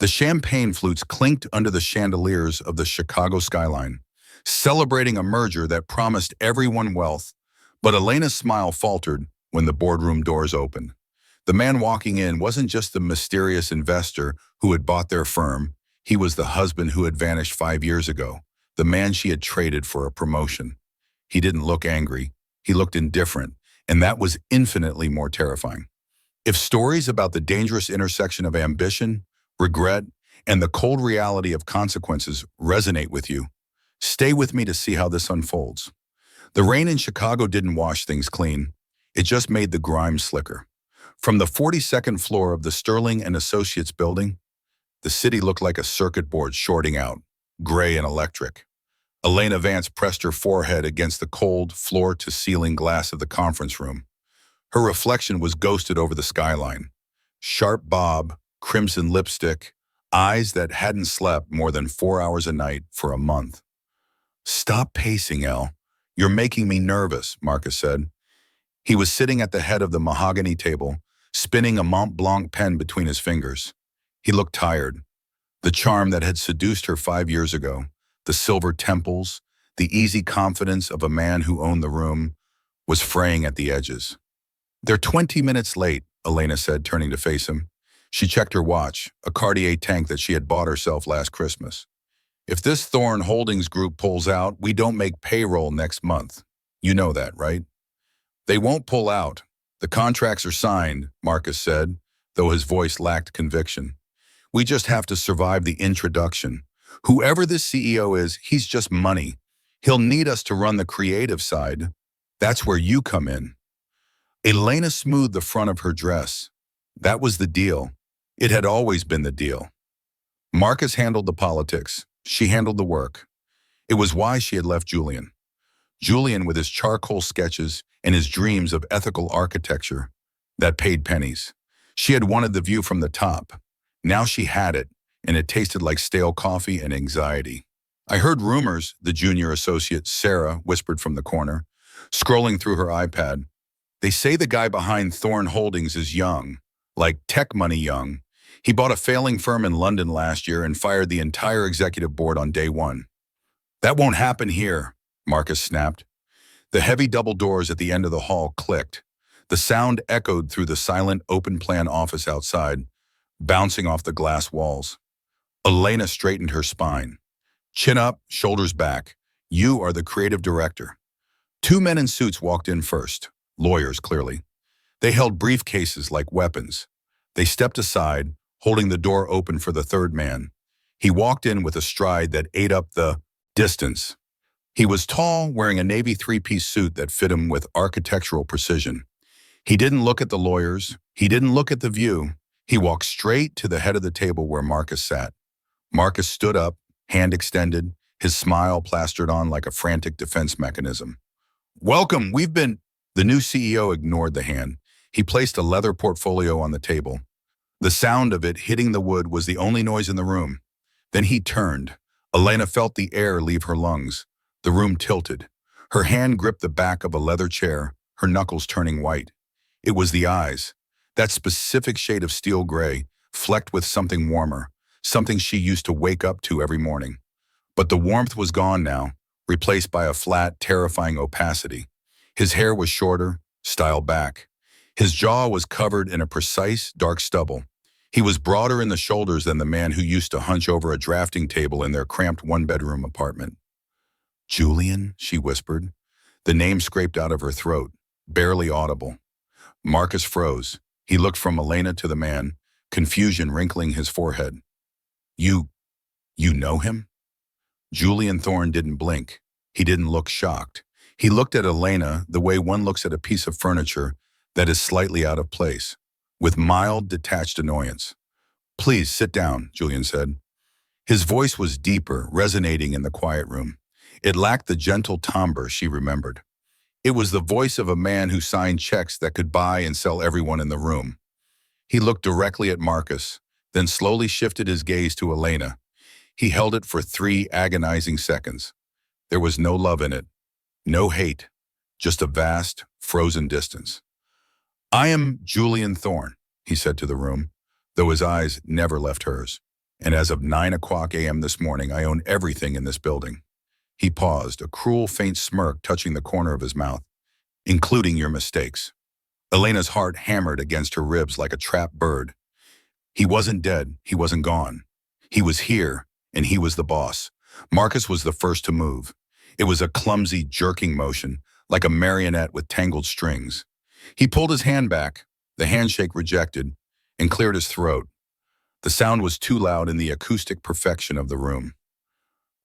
The champagne flutes clinked under the chandeliers of the Chicago skyline, celebrating a merger that promised everyone wealth, but Elena's smile faltered when the boardroom doors opened. The man walking in wasn't just the mysterious investor who had bought their firm, he was the husband who had vanished 5 years ago, the man she had traded for a promotion. He didn't look angry, he looked indifferent, and that was infinitely more terrifying. If stories about the dangerous intersection of ambition, regret, and the cold reality of consequences resonate with you, stay with me to see how this unfolds. The rain in Chicago didn't wash things clean. It just made the grime slicker. From the 42nd floor of the Sterling and Associates building, the city looked like a circuit board shorting out, gray and electric. Elena Vance pressed her forehead against the cold, floor-to-ceiling glass of the conference room. Her reflection was ghosted over the skyline. Sharp bob, crimson lipstick, eyes that hadn't slept more than 4 hours a night for a month. "Stop pacing, Elle. You're making me nervous," Marcus said. He was sitting at the head of the mahogany table, spinning a Mont Blanc pen between his fingers. He looked tired. The charm that had seduced her 5 years ago, the silver temples, the easy confidence of a man who owned the room, was fraying at the edges. "They're 20 minutes late," Elena said, turning to face him. She checked her watch, a Cartier tank that she had bought herself last Christmas. "If this Thorne Holdings group pulls out, we don't make payroll next month. You know that, right?" "They won't pull out. The contracts are signed," Marcus said, though his voice lacked conviction. "We just have to survive the introduction. Whoever this CEO is, he's just money. He'll need us to run the creative side. That's where you come in." Elena smoothed the front of her dress. That was the deal. It had always been the deal. Marcus handled the politics. She handled the work. It was why she had left Julian. Julian with his charcoal sketches and his dreams of ethical architecture that paid pennies. She had wanted the view from the top. Now she had it, and it tasted like stale coffee and anxiety. "I heard rumors," the junior associate, Sarah, whispered from the corner, scrolling through her iPad. "They say the guy behind Thorne Holdings is young, like tech money young. He bought a failing firm in London last year and fired the entire executive board on day one." "That won't happen here," Marcus snapped. The heavy double doors at the end of the hall clicked. The sound echoed through the silent, open-plan office outside, bouncing off the glass walls. Elena straightened her spine. Chin up, shoulders back. "You are the creative director." Two men in suits walked in first, lawyers clearly. They held briefcases like weapons. They stepped aside, holding the door open for the third man. He walked in with a stride that ate up the distance. He was tall, wearing a navy three-piece suit that fit him with architectural precision. He didn't look at the lawyers. He didn't look at the view. He walked straight to the head of the table where Marcus sat. Marcus stood up, hand extended, his smile plastered on like a frantic defense mechanism. "Welcome, we've been—" The new CEO ignored the hand. He placed a leather portfolio on the table. The sound of it hitting the wood was the only noise in the room. Then he turned. Elena felt the air leave her lungs. The room tilted. Her hand gripped the back of a leather chair, her knuckles turning white. It was the eyes, that specific shade of steel gray, flecked with something warmer, something she used to wake up to every morning. But the warmth was gone now, replaced by a flat, terrifying opacity. His hair was shorter, styled back. His jaw was covered in a precise, dark stubble. He was broader in the shoulders than the man who used to hunch over a drafting table in their cramped one-bedroom apartment. "Julian," she whispered. The name scraped out of her throat, barely audible. Marcus froze. He looked from Elena to the man, confusion wrinkling his forehead. You know him?" Julian Thorne didn't blink. He didn't look shocked. He looked at Elena the way one looks at a piece of furniture that is slightly out of place, with mild, detached annoyance. "Please sit down," Julian said. His voice was deeper, resonating in the quiet room. It lacked the gentle timbre she remembered. It was the voice of a man who signed checks that could buy and sell everyone in the room. He looked directly at Marcus, then slowly shifted his gaze to Elena. He held it for 3 agonizing seconds. There was no love in it, no hate, just a vast, frozen distance. "I am Julian Thorne," he said to the room, though his eyes never left hers. And as of 9 a.m. this morning, I own everything in this building. He paused, a cruel, faint smirk touching the corner of his mouth, including your mistakes. Elena's heart hammered against her ribs like a trapped bird. He wasn't dead. He wasn't gone. He was here, and he was the boss. Marcus was the first to move. It was a clumsy, jerking motion, like a marionette with tangled strings. He pulled his hand back, the handshake rejected, and cleared his throat. The sound was too loud in the acoustic perfection of the room.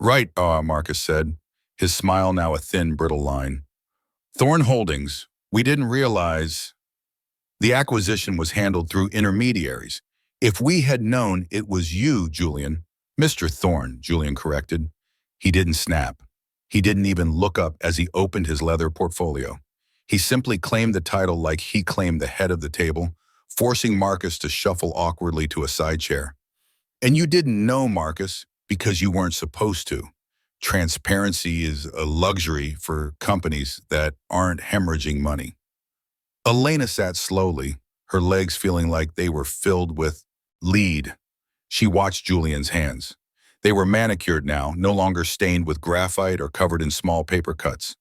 Right, Marcus said, his smile now a thin, brittle line. Thorn Holdings, we didn't realize the acquisition was handled through intermediaries. If we had known it was you, Julian. Mr. Thorne, Julian corrected. He didn't snap. He didn't even look up as he opened his leather portfolio. He simply claimed the title like he claimed the head of the table, forcing Marcus to shuffle awkwardly to a side chair. And you didn't know, Marcus, because you weren't supposed to. Transparency is a luxury for companies that aren't hemorrhaging money. Elena sat slowly, her legs feeling like they were filled with lead. She watched Julian's hands. They were manicured now, no longer stained with graphite or covered in small paper cuts.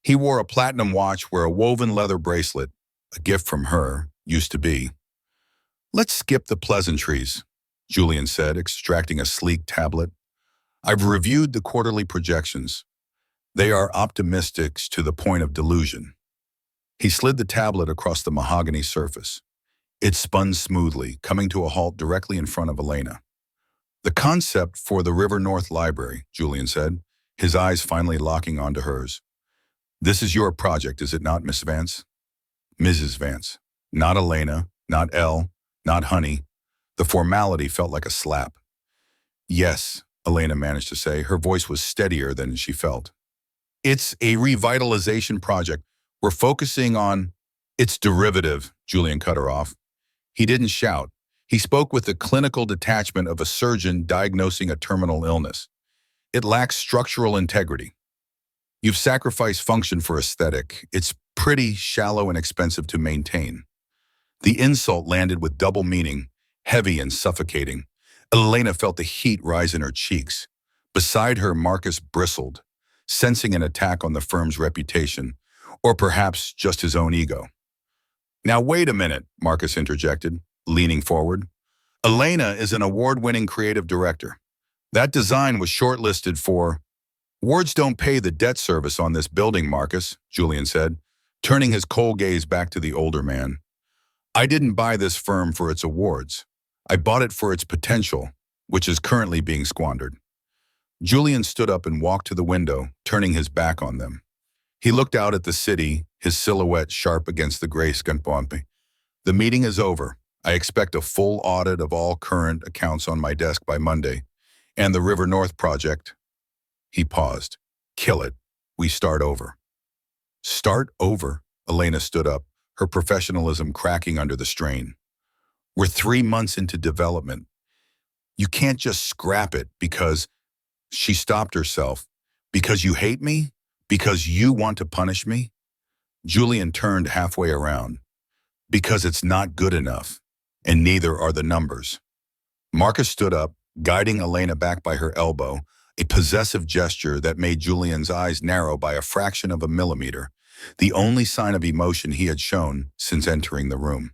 He wore a platinum watch where a woven leather bracelet, a gift from her, used to be. Let's skip the pleasantries, Julian said, extracting a sleek tablet. I've reviewed the quarterly projections. They are optimistic to the point of delusion. He slid the tablet across the mahogany surface. It spun smoothly, coming to a halt directly in front of Elena. The concept for the River North Library, Julian said, his eyes finally locking onto hers. This is your project, is it not, Miss Vance? Mrs. Vance. Not Elena, not Elle, not Honey. The formality felt like a slap. Yes, Elena managed to say. Her voice was steadier than she felt. It's a revitalization project. We're focusing on its derivative, Julian cut her off. He didn't shout. He spoke with the clinical detachment of a surgeon diagnosing a terminal illness. It lacks structural integrity. You've sacrificed function for aesthetic. It's pretty shallow and expensive to maintain. The insult landed with double meaning, heavy and suffocating. Elena felt the heat rise in her cheeks. Beside her, Marcus bristled, sensing an attack on the firm's reputation, or perhaps just his own ego. Now wait a minute, Marcus interjected, leaning forward. Elena is an award-winning creative director. That design was shortlisted for... Words don't pay the debt service on this building, Marcus, Julian said, turning his cold gaze back to the older man. I didn't buy this firm for its awards. I bought it for its potential, which is currently being squandered. Julian stood up and walked to the window, turning his back on them. He looked out at the city, his silhouette sharp against the gray skyline. The meeting is over. I expect a full audit of all current accounts on my desk by Monday. And the River North project. He paused. Kill it. We start over. Start over? Elena stood up, her professionalism cracking under the strain. We're 3 months into development. You can't just scrap it because... She stopped herself. Because you hate me? Because you want to punish me? Julian turned halfway around. Because it's not good enough, and neither are the numbers. Marcus stood up, guiding Elena back by her elbow, a possessive gesture that made Julian's eyes narrow by a fraction of a millimeter, the only sign of emotion he had shown since entering the room.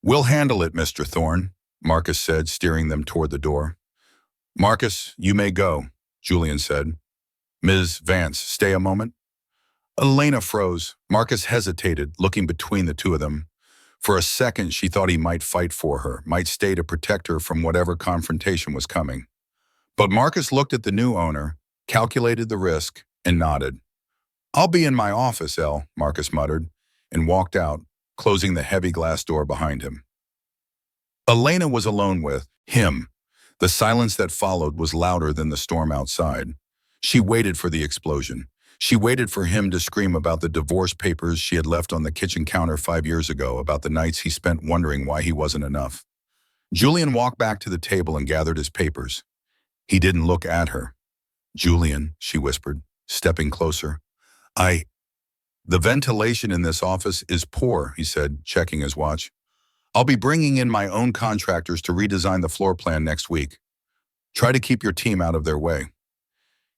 We'll handle it, Mr. Thorne, Marcus said, steering them toward the door. Marcus, you may go, Julian said. Ms. Vance, stay a moment. Elena froze. Marcus hesitated, looking between the two of them. For a second, she thought he might fight for her, might stay to protect her from whatever confrontation was coming. But Marcus looked at the new owner, calculated the risk, and nodded. I'll be in my office, Elle, Marcus muttered, and walked out, closing the heavy glass door behind him. Elena was alone with him. The silence that followed was louder than the storm outside. She waited for the explosion. She waited for him to scream about the divorce papers she had left on the kitchen counter 5 years ago, about the nights he spent wondering why he wasn't enough. Julian walked back to the table and gathered his papers. He didn't look at her. Julian, she whispered, stepping closer. The ventilation in this office is poor, he said, checking his watch. I'll be bringing in my own contractors to redesign the floor plan next week. Try to keep your team out of their way.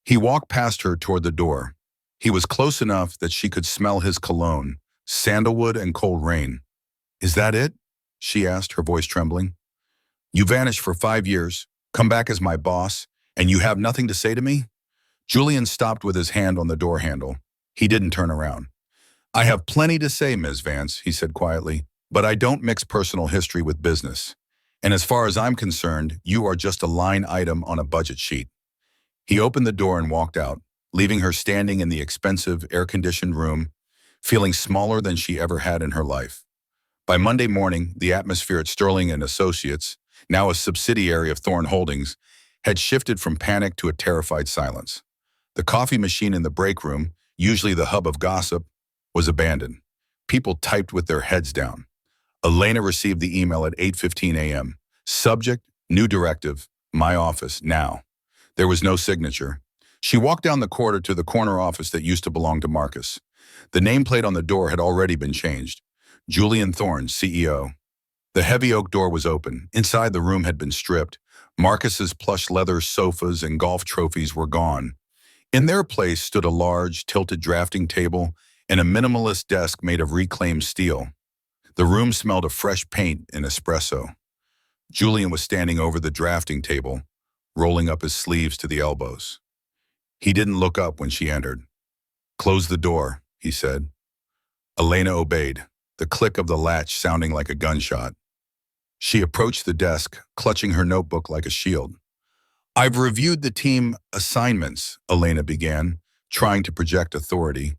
He walked past her toward the door. He was close enough that she could smell his cologne, sandalwood and cold rain. Is that it? She asked, her voice trembling. You vanished for 5 years, come back as my boss, and you have nothing to say to me? Julian stopped with his hand on the door handle. He didn't turn around. I have plenty to say, Ms. Vance, he said quietly, but I don't mix personal history with business. And as far as I'm concerned, you are just a line item on a budget sheet. He opened the door and walked out, leaving her standing in the expensive, air-conditioned room, feeling smaller than she ever had in her life. By Monday morning, the atmosphere at Sterling and Associates, now a subsidiary of Thorne Holdings, had shifted from panic to a terrified silence. The coffee machine in the break room, usually the hub of gossip, was abandoned. People typed with their heads down. Elena received the email at 8:15 a.m. Subject, new directive, my office, now. There was no signature. She walked down the corridor to the corner office that used to belong to Marcus. The nameplate on the door had already been changed. Julian Thorne, CEO. The heavy oak door was open. Inside, the room had been stripped. Marcus's plush leather sofas and golf trophies were gone. In their place stood a large, tilted drafting table and a minimalist desk made of reclaimed steel. The room smelled of fresh paint and espresso. Julian was standing over the drafting table, rolling up his sleeves to the elbows. He didn't look up when she entered. Close the door, he said. Elena obeyed, the click of the latch sounding like a gunshot. She approached the desk, clutching her notebook like a shield. I've reviewed the team assignments, Elena began, trying to project authority.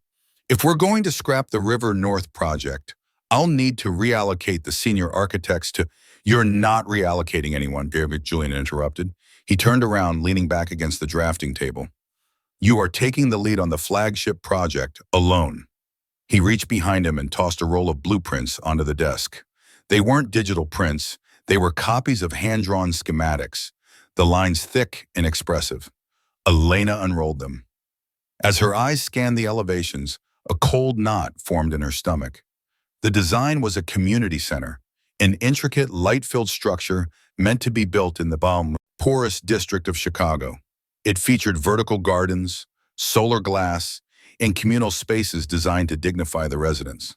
If we're going to scrap the River North project, I'll need to reallocate the senior architects to— You're not reallocating anyone, Julian interrupted. He turned around, leaning back against the drafting table. You are taking the lead on the flagship project alone. He reached behind him and tossed a roll of blueprints onto the desk. They weren't digital prints. They were copies of hand-drawn schematics, the lines thick and expressive. Elena unrolled them. As her eyes scanned the elevations, a cold knot formed in her stomach. The design was a community center, an intricate, light-filled structure meant to be built in the poorest district of Chicago. It featured vertical gardens, solar glass, and communal spaces designed to dignify the residents.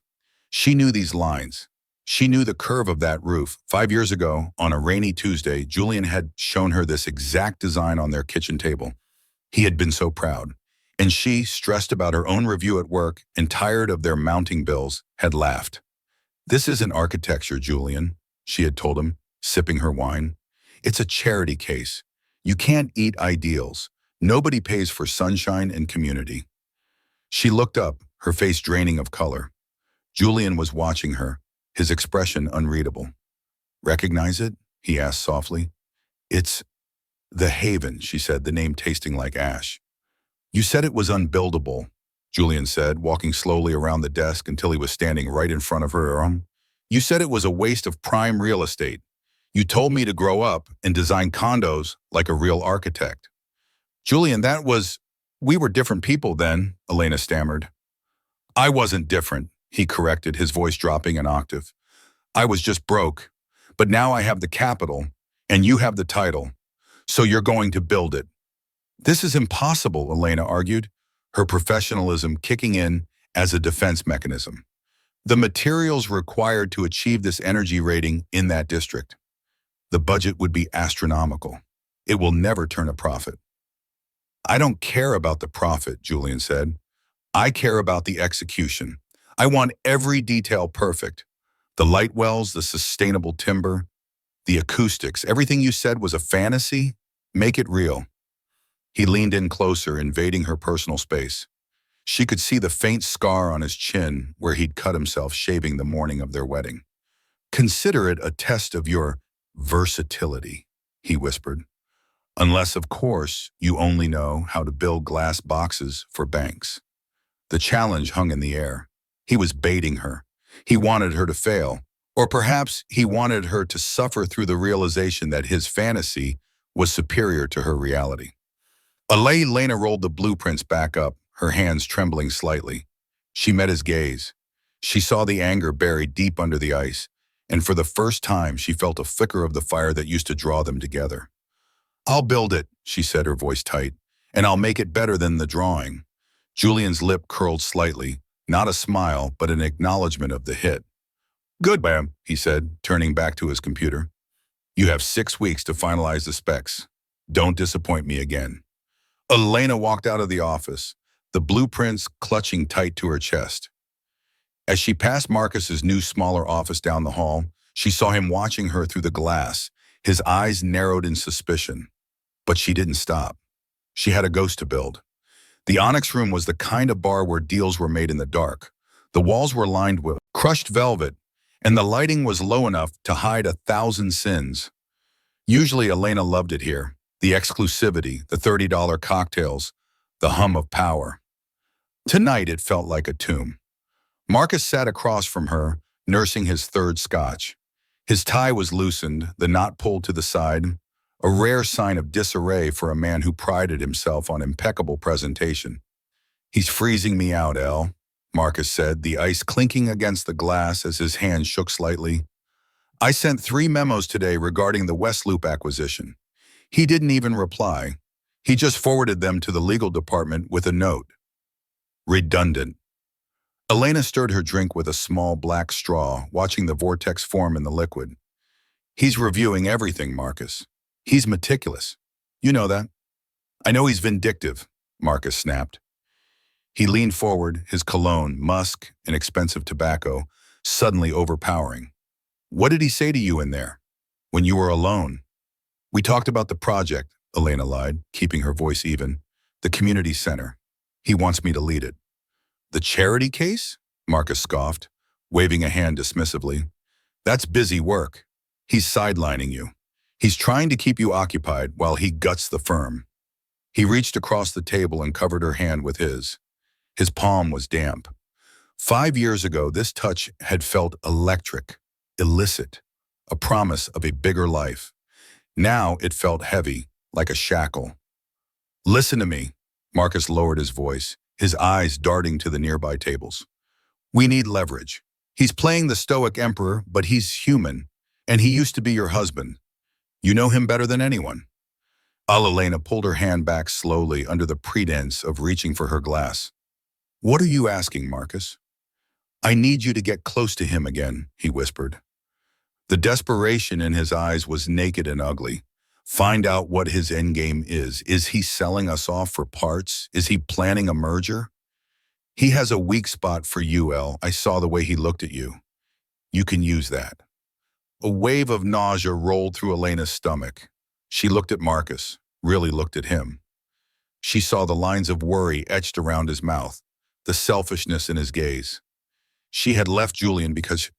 She knew these lines. She knew the curve of that roof. 5 years ago, on a rainy Tuesday, Julian had shown her this exact design on their kitchen table. He had been so proud. And she, stressed about her own review at work and tired of their mounting bills, had laughed. This isn't architecture, Julian, she had told him, sipping her wine. It's a charity case. You can't eat ideals. Nobody pays for sunshine and community. She looked up, her face draining of color. Julian was watching her, his expression unreadable. Recognize it? He asked softly. It's The Haven, she said, the name tasting like ash. You said it was unbuildable, Julian said, walking slowly around the desk until he was standing right in front of her. You said it was a waste of prime real estate. You told me to grow up and design condos like a real architect. Julian, we were different people then, Elena stammered. I wasn't different, he corrected, his voice dropping an octave. I was just broke. But now I have the capital, and you have the title. So you're going to build it. This is impossible, Elena argued, her professionalism kicking in as a defense mechanism. The materials required to achieve this energy rating in that district. The budget would be astronomical. It will never turn a profit. I don't care about the profit, Julian said. I care about the execution. I want every detail perfect. The light wells, the sustainable timber, the acoustics. Everything you said was a fantasy. Make it real. He leaned in closer, invading her personal space. She could see the faint scar on his chin where he'd cut himself shaving the morning of their wedding. Consider it a test of your versatility, he whispered. Unless, of course, you only know how to build glass boxes for banks. The challenge hung in the air. He was baiting her. He wanted her to fail. Or perhaps he wanted her to suffer through the realization that his fantasy was superior to her reality. Elena rolled the blueprints back up, her hands trembling slightly. She met his gaze. She saw the anger buried deep under the ice, and for the first time she felt a flicker of the fire that used to draw them together. I'll build it, she said, her voice tight, and I'll make it better than the drawing. Julian's lip curled slightly, not a smile, but an acknowledgement of the hit. Good, ma'am, he said, turning back to his computer. You have 6 weeks to finalize the specs. Don't disappoint me again. Elena walked out of the office, the blueprints clutching tight to her chest. As she passed Marcus's new, smaller office down the hall, she saw him watching her through the glass, his eyes narrowed in suspicion. But she didn't stop. She had a ghost to build. The Onyx Room was the kind of bar where deals were made in the dark. The walls were lined with crushed velvet, and the lighting was low enough to hide 1,000 sins. Usually Elena loved it here. The exclusivity, the $30 cocktails, the hum of power. Tonight it felt like a tomb. Marcus sat across from her, nursing his third scotch. His tie was loosened, the knot pulled to the side, a rare sign of disarray for a man who prided himself on impeccable presentation. He's freezing me out, El, Marcus said, the ice clinking against the glass as his hand shook slightly. I sent 3 memos today regarding the West Loop acquisition. He didn't even reply. He just forwarded them to the legal department with a note. Redundant. Elena stirred her drink with a small black straw, watching the vortex form in the liquid. He's reviewing everything, Marcus. He's meticulous. You know that. I know he's vindictive, Marcus snapped. He leaned forward, his cologne, musk, and expensive tobacco, suddenly overpowering. What did he say to you in there, when you were alone? We talked about the project, Elena lied, keeping her voice even. The community center. He wants me to lead it. The charity case? Marcus scoffed, waving a hand dismissively. That's busy work. He's sidelining you. He's trying to keep you occupied while he guts the firm. He reached across the table and covered her hand with his. His palm was damp. 5 years ago, this touch had felt electric, illicit, a promise of a bigger life. Now it felt heavy, like a shackle. Listen to me, Marcus lowered his voice, his eyes darting to the nearby tables. We need leverage. He's playing the stoic emperor, but he's human, and he used to be your husband. You know him better than anyone. Elena pulled her hand back slowly under the pretense of reaching for her glass. What are you asking, Marcus? I need you to get close to him again, he whispered. The desperation in his eyes was naked and ugly. Find out what his endgame is. Is he selling us off for parts? Is he planning a merger? He has a weak spot for you, El. I saw the way he looked at you. You can use that. A wave of nausea rolled through Elena's stomach. She looked at Marcus, really looked at him. She saw the lines of worry etched around his mouth, the selfishness in his gaze. She had left Julian because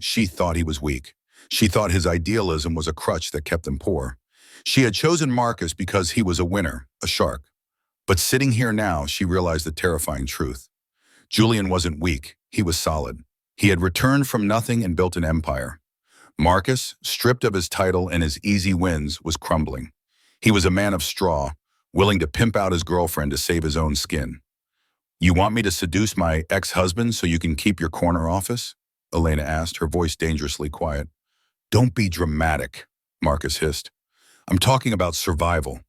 she thought he was weak. She thought his idealism was a crutch that kept them poor. She had chosen Marcus because he was a winner, a shark. But sitting here now, she realized the terrifying truth. Julian wasn't weak, he was solid. He had returned from nothing and built an empire. Marcus, stripped of his title and his easy wins, was crumbling. He was a man of straw, willing to pimp out his girlfriend to save his own skin. You want me to seduce my ex-husband so you can keep your corner office? Elena asked, her voice dangerously quiet. Don't be dramatic, Marcus hissed. I'm talking about survival.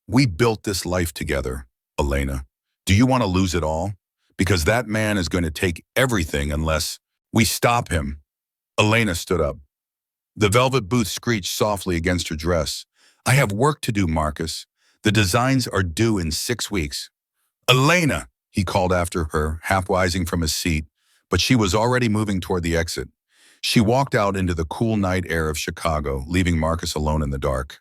We built this life together, Elena. Do you want to lose it all? Because that man is going to take everything unless we stop him. Elena stood up. The velvet boots screeched softly against her dress. I have work to do, Marcus. The designs are due in 6 weeks. Elena, he called after her, half rising from his seat, but she was already moving toward the exit. She walked out into the cool night air of Chicago, leaving Marcus alone in the dark.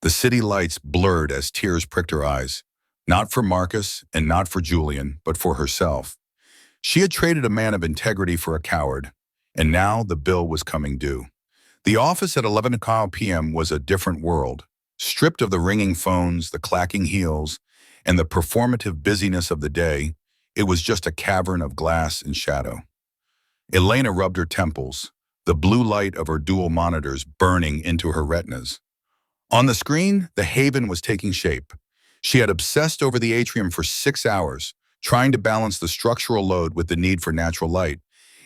The city lights blurred as tears pricked her eyes, not for Marcus and not for Julian, but for herself. She had traded a man of integrity for a coward, and now the bill was coming due. The office at 11 p.m. was a different world, stripped of the ringing phones, the clacking heels, and the performative busyness of the day. It was just a cavern of glass and shadow. Elena rubbed her temples, the blue light of her dual monitors burning into her retinas. On the screen, the haven was taking shape. She had obsessed over the atrium for 6 hours, trying to balance the structural load with the need for natural light.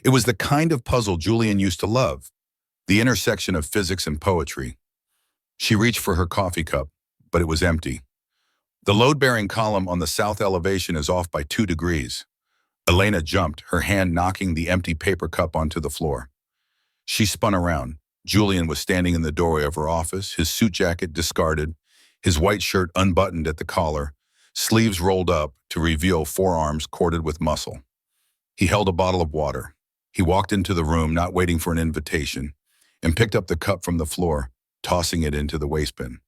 It was the kind of puzzle Julian used to love, the intersection of physics and poetry. She reached for her coffee cup, but it was empty. The load-bearing column on the south elevation is off by 2 degrees. Elena jumped, her hand knocking the empty paper cup onto the floor. She spun around. Julian was standing in the doorway of her office, his suit jacket discarded, his white shirt unbuttoned at the collar, sleeves rolled up to reveal forearms corded with muscle. He held a bottle of water. He walked into the room, not waiting for an invitation, and picked up the cup from the floor, tossing it into the waste bin.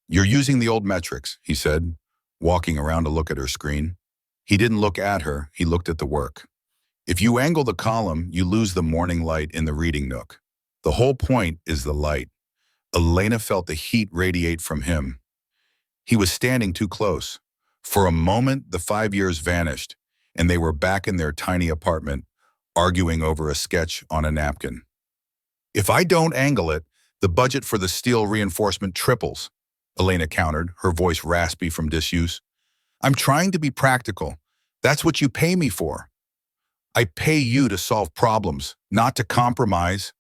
"You're using the old metrics," he said, walking around to look at her screen. He didn't look at her, he looked at the work. "If you angle the column, you lose the morning light in the reading nook. The whole point is the light." Elena felt the heat radiate from him. He was standing too close. For a moment, the 5 years vanished, and they were back in their tiny apartment, arguing over a sketch on a napkin. "If I don't angle it, the budget for the steel reinforcement triples," Elena countered, her voice raspy from disuse. "I'm trying to be practical. That's what you pay me for." "I pay you to solve problems, not to compromise,"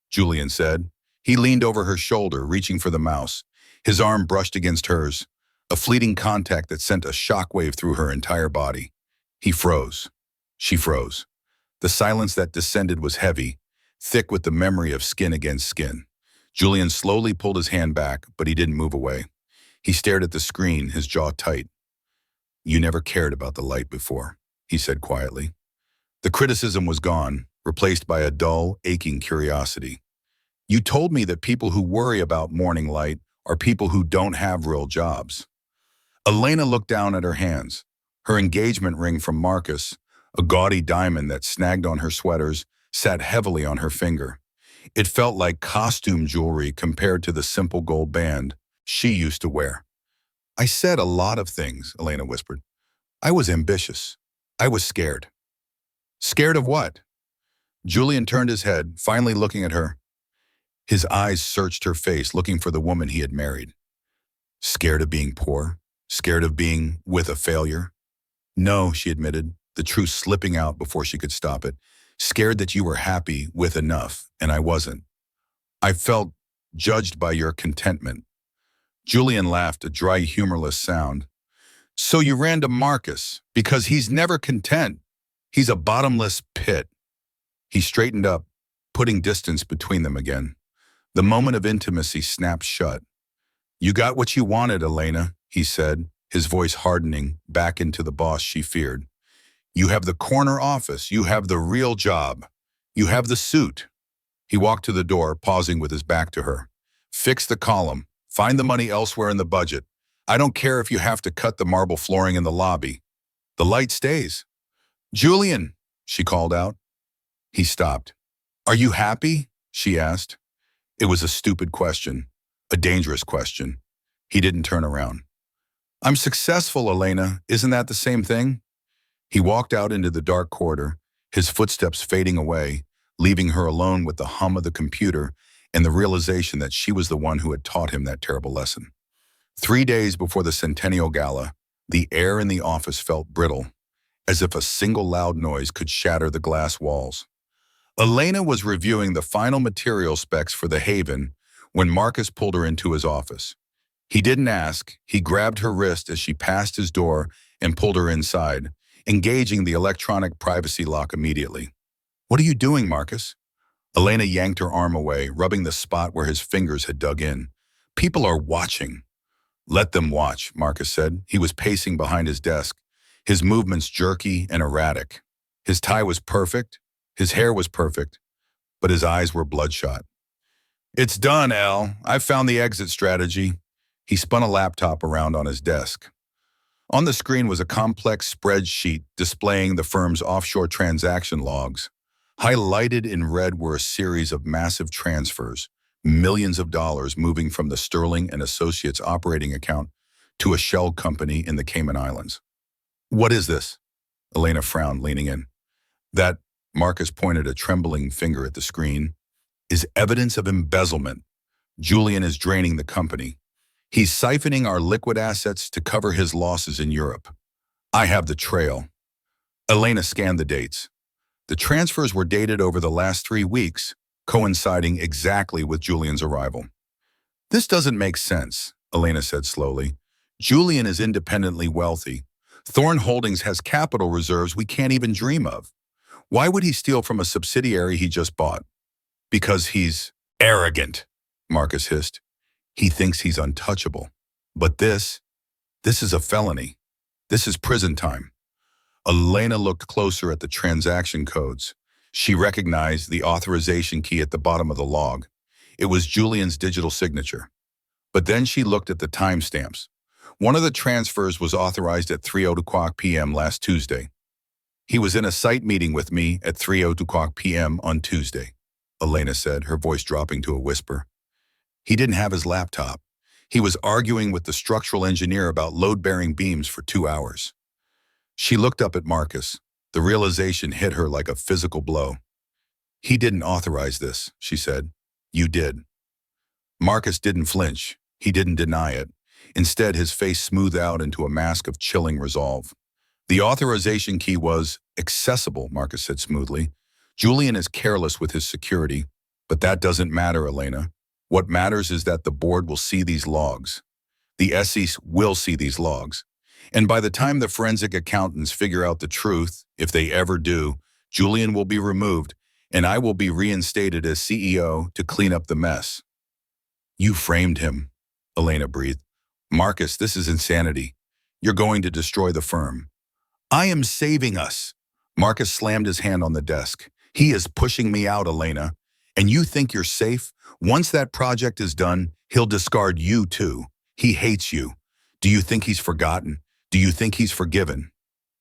Julian said. He leaned over her shoulder, reaching for the mouse. His arm brushed against hers, a fleeting contact that sent a shockwave through her entire body. He froze. She froze. The silence that descended was heavy, thick with the memory of skin against skin. Julian slowly pulled his hand back, but he didn't move away. He stared at the screen, his jaw tight. "You never cared about the light before," he said quietly. The criticism was gone, replaced by a dull, aching curiosity. "You told me that people who worry about morning light are people who don't have real jobs." Elena looked down at her hands. Her engagement ring from Marcus, a gaudy diamond that snagged on her sweaters, sat heavily on her finger. It felt like costume jewelry compared to the simple gold band she used to wear. "I said a lot of things," Elena whispered. "I was ambitious. I was scared." "Scared of what?" Julian turned his head, finally looking at her. His eyes searched her face, looking for the woman he had married. "Scared of being poor? Scared of being with a failure?" "No," she admitted, the truth slipping out before she could stop it. "Scared that you were happy with enough, and I wasn't. I felt judged by your contentment." Julian laughed, a dry, humorless sound. "So you ran to Marcus, because he's never content. He's a bottomless pit." He straightened up, putting distance between them again. The moment of intimacy snapped shut. "You got what you wanted, Elena," he said, his voice hardening back into the boss she feared. "You have the corner office. You have the real job. You have the suit." He walked to the door, pausing with his back to her. "Fix the column. Find the money elsewhere in the budget. I don't care if you have to cut the marble flooring in the lobby. The light stays." "Julian," she called out. He stopped. "Are you happy?" she asked. It was a stupid question, a dangerous question. He didn't turn around. "I'm successful, Elena. Isn't that the same thing?" He walked out into the dark corridor, his footsteps fading away, leaving her alone with the hum of the computer and the realization that she was the one who had taught him that terrible lesson. 3 days before the Centennial Gala, the air in the office felt brittle, as if a single loud noise could shatter the glass walls. Elena was reviewing the final material specs for the Haven when Marcus pulled her into his office. He didn't ask. He grabbed her wrist as she passed his door and pulled her inside, engaging the electronic privacy lock immediately. "What are you doing, Marcus?" Elena yanked her arm away, rubbing the spot where his fingers had dug in. "People are watching." "Let them watch," Marcus said. He was pacing behind his desk, his movements jerky and erratic. His tie was perfect, his hair was perfect, but his eyes were bloodshot. "It's done, Al. I've found the exit strategy." He spun a laptop around on his desk. On the screen was a complex spreadsheet displaying the firm's offshore transaction logs. Highlighted in red were a series of massive transfers, millions of dollars moving from the Sterling and Associates operating account to a shell company in the Cayman Islands. "What is this?" Elena frowned, leaning in. "That," Marcus pointed a trembling finger at the screen, "is evidence of embezzlement. Julian is draining the company. He's siphoning our liquid assets to cover his losses in Europe. I have the trail." Elena scanned the dates. The transfers were dated over the last 3 weeks, coinciding exactly with Julian's arrival. "This doesn't make sense. Elena said slowly. Julian is independently wealthy. Thorn Holdings has capital reserves we can't even dream of. Why would he steal from a subsidiary he just bought? Because he's arrogant, Marcus hissed. He thinks he's untouchable. But this is a felony. This is prison time. Elena looked closer at the transaction codes. She recognized the authorization key at the bottom of the log. It was Julian's digital signature. But then she looked at the timestamps. One of the transfers was authorized at 3:00 p.m. last Tuesday. He was in a site meeting with me at 3:00 p.m. on Tuesday, Elena said, her voice dropping to a whisper. He didn't have his laptop. He was arguing with the structural engineer about load-bearing beams for 2 hours. She looked up at Marcus. The realization hit her like a physical blow. He didn't authorize this, she said. You did. Marcus didn't flinch. He didn't deny it. Instead, his face smoothed out into a mask of chilling resolve. The authorization key was accessible, Marcus said smoothly. Julian is careless with his security, but that doesn't matter, Elena. What matters is that the board will see these logs. The SEC will see these logs. And by the time the forensic accountants figure out the truth, if they ever do, Julian will be removed, and I will be reinstated as CEO to clean up the mess. You framed him, Elena breathed. Marcus, this is insanity. You're going to destroy the firm. I am saving us. Marcus slammed his hand on the desk. He is pushing me out, Elena. And you think you're safe? Once that project is done, he'll discard you too. He hates you. Do you think he's forgotten? Do you think he's forgiven?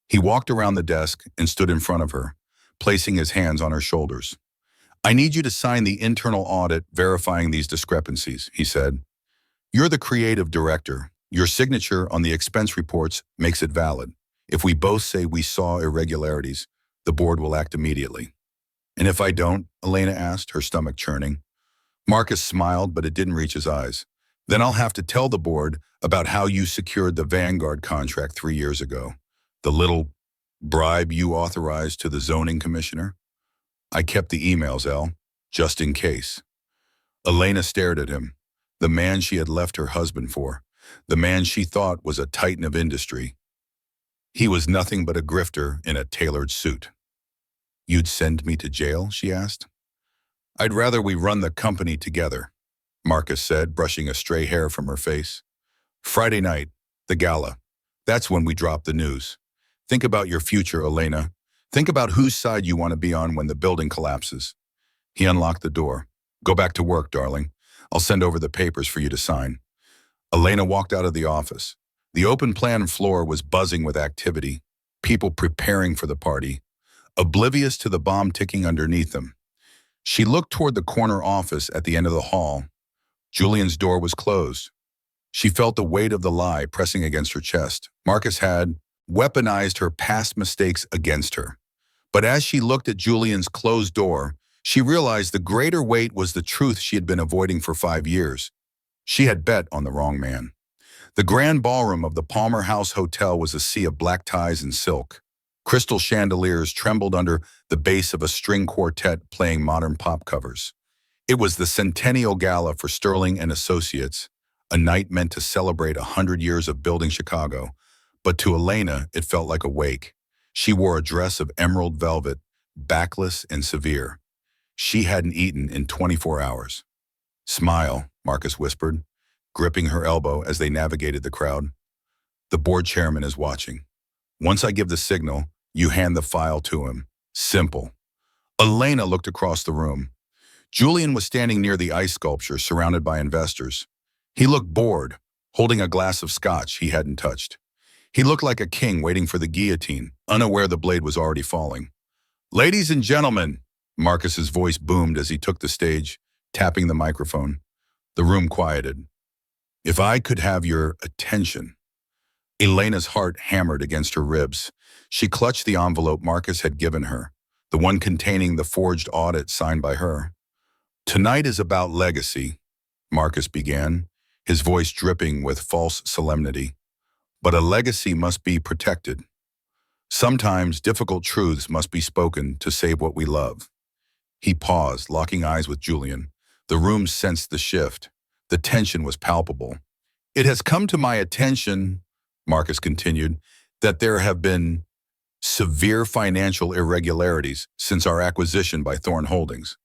He walked around the desk and stood in front of her, placing his hands on her shoulders. I need you to sign the internal audit verifying these discrepancies, he said. You're the creative director. Your signature on the expense reports makes it valid. If we both say we saw irregularities, the board will act immediately. And if I don't? Elena asked, her stomach churning. Marcus smiled, but it didn't reach his eyes. Then I'll have to tell the board about how you secured the Vanguard contract 3 years ago. The little bribe you authorized to the zoning commissioner. I kept the emails, El, just in case. Elena stared at him, the man she had left her husband for, the man she thought was a titan of industry. He was nothing but a grifter in a tailored suit. You'd send me to jail, she asked. I'd rather we run the company together, Marcus said, brushing a stray hair from her face. Friday night, the gala. That's when we drop the news. Think about your future, Elena. Think about whose side you want to be on when the building collapses. He unlocked the door. Go back to work, darling. I'll send over the papers for you to sign. Elena walked out of the office. The open plan floor was buzzing with activity, people preparing for the party, oblivious to the bomb ticking underneath them. She looked toward the corner office at the end of the hall. Julian's door was closed. She felt the weight of the lie pressing against her chest. Marcus had weaponized her past mistakes against her. But as she looked at Julian's closed door, she realized the greater weight was the truth she had been avoiding for 5 years. She had bet on the wrong man. The grand ballroom of the Palmer House Hotel was a sea of black ties and silk. Crystal chandeliers trembled under the bass of a string quartet playing modern pop covers. It was the Centennial Gala for Sterling and Associates, a night meant to celebrate 100 years of building Chicago. But to Elena, it felt like a wake. She wore a dress of emerald velvet, backless and severe. She hadn't eaten in 24 hours. Smile, Marcus whispered, gripping her elbow as they navigated the crowd. The board chairman is watching. Once I give the signal, you hand the file to him. Simple. Elena looked across the room. Julian was standing near the ice sculpture, surrounded by investors. He looked bored, holding a glass of scotch he hadn't touched. He looked like a king waiting for the guillotine, unaware the blade was already falling. Ladies and gentlemen, Marcus's voice boomed as he took the stage, tapping the microphone. The room quieted. If I could have your attention. Elena's heart hammered against her ribs. She clutched the envelope Marcus had given her, the one containing the forged audit signed by her. Tonight is about legacy, Marcus began, his voice dripping with false solemnity. But a legacy must be protected. Sometimes difficult truths must be spoken to save what we love. He paused, locking eyes with Julian. The room sensed the shift. The tension was palpable. It has come to my attention, Marcus continued, that there have been severe financial irregularities since our acquisition by Thorn Holdings.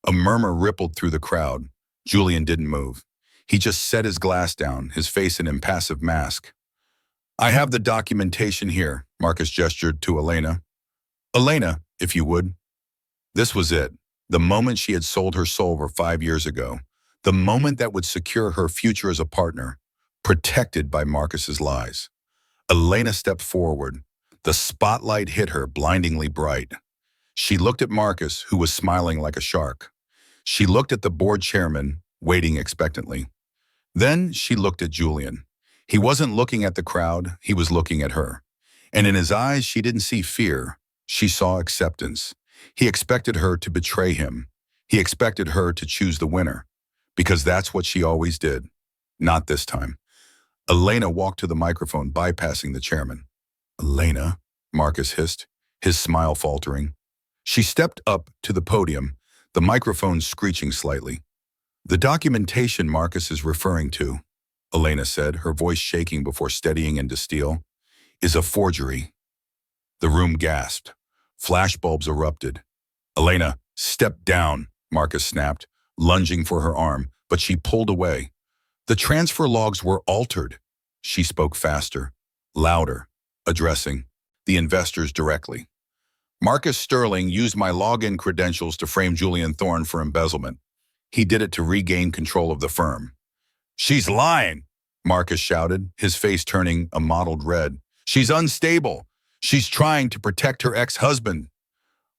A murmur rippled through the crowd. Julian didn't move. He just set his glass down, his face an impassive mask. I have the documentation here, Marcus gestured to Elena. Elena, if you would. This was it. The moment she had sold her soul over 5 years ago. The moment that would secure her future as a partner, protected by Marcus's lies. Elena stepped forward. The spotlight hit her blindingly bright. She looked at Marcus, who was smiling like a shark. She looked at the board chairman, waiting expectantly. Then she looked at Julian. He wasn't looking at the crowd, he was looking at her. And in his eyes, she didn't see fear. She saw acceptance. He expected her to betray him. He expected her to choose the winner. Because that's what she always did. Not this time. Elena walked to the microphone, bypassing the chairman. Elena, Marcus hissed, his smile faltering. She stepped up to the podium, the microphone screeching slightly. The documentation Marcus is referring to, Elena said, her voice shaking before steadying into steel, is a forgery. The room gasped. Flashbulbs erupted. Elena, step down, Marcus snapped, lunging for her arm, but she pulled away. The transfer logs were altered. She spoke faster, louder, addressing the investors directly. Marcus Sterling used my login credentials to frame Julian Thorne for embezzlement. He did it to regain control of the firm. She's lying, Marcus shouted, his face turning a mottled red. She's unstable. She's trying to protect her ex-husband.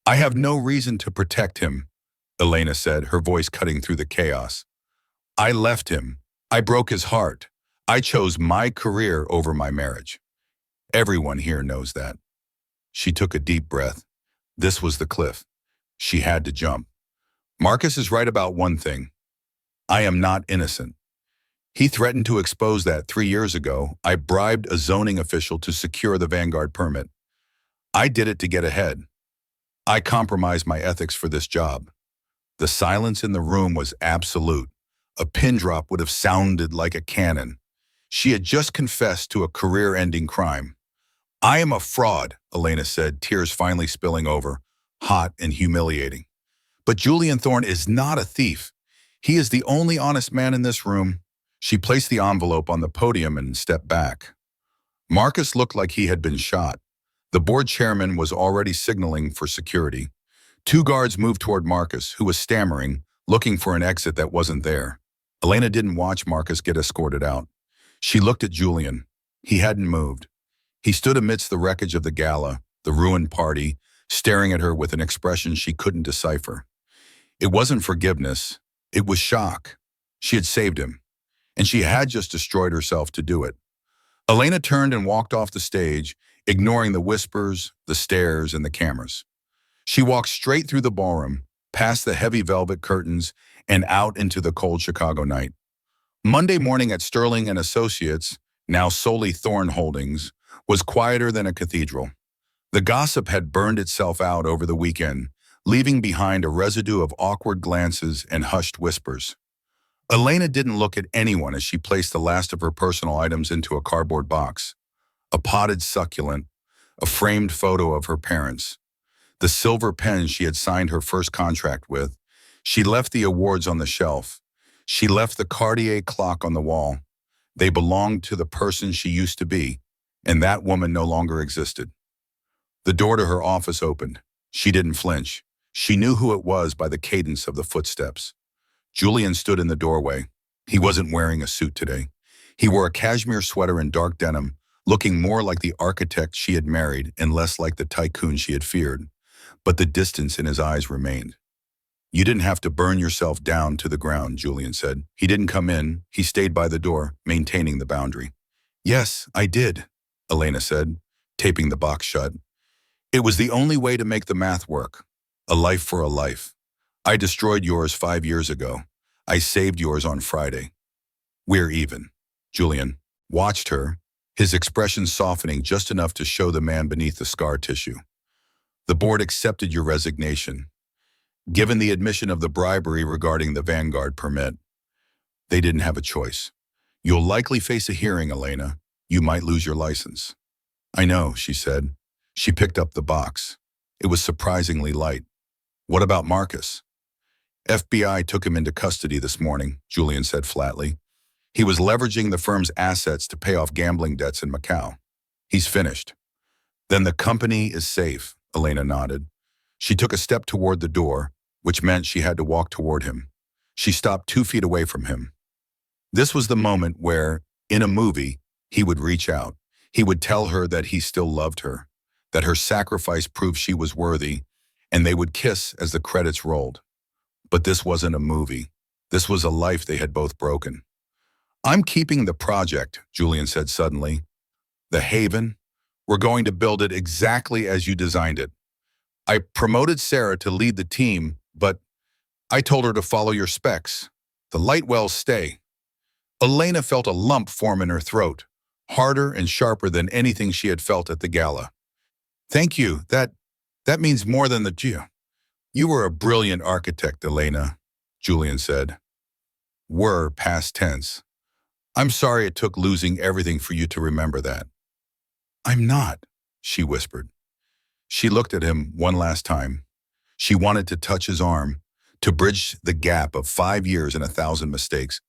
I have no reason to protect him, Elena said, her voice cutting through the chaos. I left him. I broke his heart. I chose my career over my marriage. Everyone here knows that. She took a deep breath. This was the cliff. She had to jump. Marcus is right about one thing. I am not innocent. He threatened to expose that 3 years ago. I bribed a zoning official to secure the Vanguard permit. I did it to get ahead. I compromised my ethics for this job. The silence in the room was absolute. A pin drop would have sounded like a cannon. She had just confessed to a career-ending crime. I am a fraud, Elena said, tears finally spilling over, hot and humiliating. But Julian Thorne is not a thief. He is the only honest man in this room. She placed the envelope on the podium and stepped back. Marcus looked like he had been shot. The board chairman was already signaling for security. 2 guards moved toward Marcus, who was stammering, looking for an exit that wasn't there. Elena didn't watch Marcus get escorted out. She looked at Julian. He hadn't moved. He stood amidst the wreckage of the gala, the ruined party, staring at her with an expression she couldn't decipher. It wasn't forgiveness. It was shock. She had saved him, and she had just destroyed herself to do it. Elena turned and walked off the stage, ignoring the whispers, the stares, and the cameras. She walked straight through the ballroom, past the heavy velvet curtains, and out into the cold Chicago night. Monday morning at Sterling and Associates, now solely Thorn Holdings, was quieter than a cathedral. The gossip had burned itself out over the weekend, leaving behind a residue of awkward glances and hushed whispers. Elena didn't look at anyone as she placed the last of her personal items into a cardboard box. A potted succulent, a framed photo of her parents, the silver pen she had signed her first contract with. She left the awards on the shelf. She left the Cartier clock on the wall. They belonged to the person she used to be, and that woman no longer existed. The door to her office opened. She didn't flinch. She knew who it was by the cadence of the footsteps. Julian stood in the doorway. He wasn't wearing a suit today. He wore a cashmere sweater and dark denim, looking more like the architect she had married and less like the tycoon she had feared. But the distance in his eyes remained. You didn't have to burn yourself down to the ground, Julian said. He didn't come in. He stayed by the door, maintaining the boundary. Yes, I did, Elena said, taping the box shut. It was the only way to make the math work. A life for a life. I destroyed yours 5 years ago. I saved yours on Friday. We're even. Julian watched her, his expression softening just enough to show the man beneath the scar tissue. The board accepted your resignation. Given the admission of the bribery regarding the Vanguard permit, they didn't have a choice. You'll likely face a hearing, Elena. You might lose your license. I know, she said. She picked up the box. It was surprisingly light. What about Marcus? FBI took him into custody this morning, Julian said flatly. He was leveraging the firm's assets to pay off gambling debts in Macau. He's finished. Then the company is safe, Elena nodded. She took a step toward the door, which meant she had to walk toward him. She stopped 2 feet away from him. This was the moment where, in a movie, he would reach out. He would tell her that he still loved her, that her sacrifice proved she was worthy, and they would kiss as the credits rolled. But this wasn't a movie. This was a life they had both broken. I'm keeping the project, Julian said suddenly. The Haven? We're going to build it exactly as you designed it. I promoted Sarah to lead the team, but I told her to follow your specs. The light wells stay. Elena felt a lump form in her throat, harder and sharper than anything she had felt at the gala. Thank you. That means more than the G. You were a brilliant architect, Elena, Julian said. Were past tense. I'm sorry it took losing everything for you to remember that. I'm not, she whispered. She looked at him one last time. She wanted to touch his arm, to bridge the gap of 5 years and 1,000 mistakes,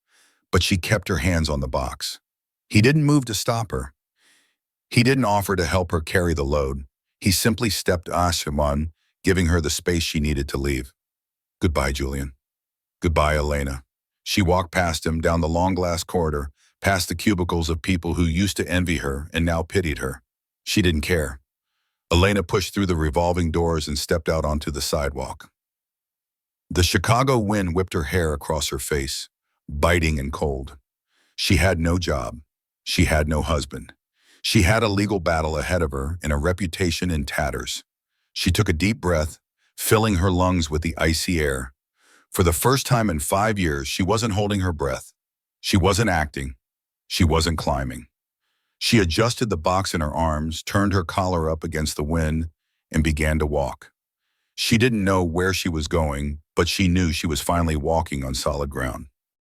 but she kept her hands on the box. He didn't move to stop her. He didn't offer to help her carry the load. He simply stepped Ashimon, giving her the space she needed to leave. Goodbye, Julian. Goodbye, Elena. She walked past him down the long glass corridor, past the cubicles of people who used to envy her and now pitied her. She didn't care. Elena pushed through the revolving doors and stepped out onto the sidewalk. The Chicago wind whipped her hair across her face, biting and cold. She had no job. She had no husband. She had a legal battle ahead of her and a reputation in tatters. She took a deep breath, filling her lungs with the icy air. For the first time in 5 years, she wasn't holding her breath. She wasn't acting. She wasn't climbing. She adjusted the box in her arms, turned her collar up against the wind, and began to walk. She didn't know where she was going, but she knew she was finally walking on solid ground.